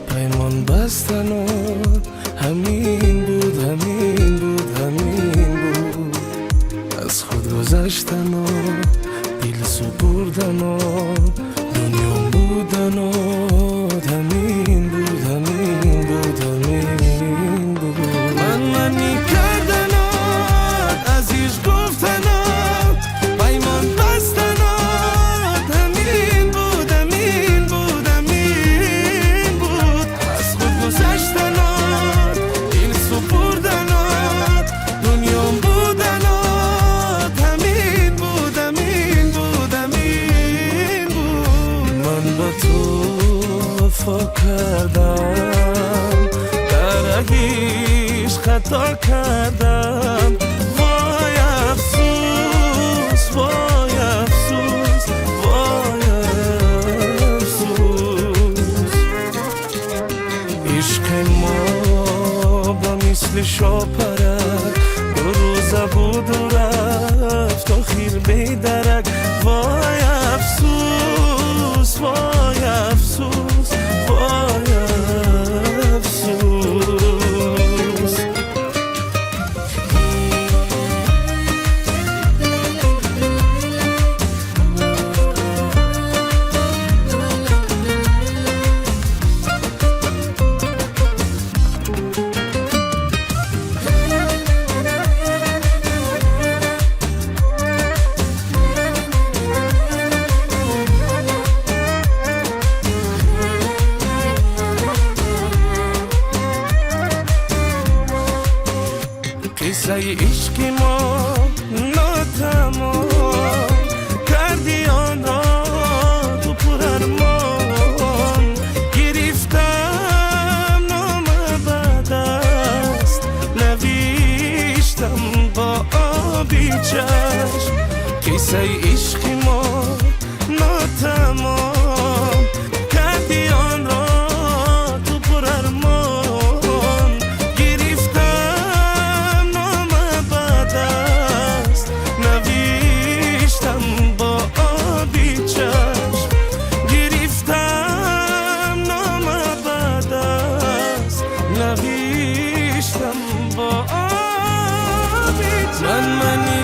پیمان بستنات همین بود همین بود همین بود. از خود گذشتنات دل سپردنات دنیا بودنات همین بود همین بود همین بود. منی کردنات عزیز گفتنات پیمان بستنات همین بود همین بود همین بود. از خود گذشتنات دل سپردنات دنیا بودنات همین بود همین بود همین بود. من با تو وفا کردم در رهیش خطا کردم. وای افسوس وای افسوس وای افسوس. عشق ما با مثل شاپرک دو روزه بود و رفت آخیر بیدرک. وای افسوس وای افسوس وای افسوس. قصه عشق ما ناتمام کردی آن را تو پرارمان. گرفتم نام بد است نوشتم با آبی چشم. قصه عشق ما ناتمام کردی آن را تو پرارمان. منی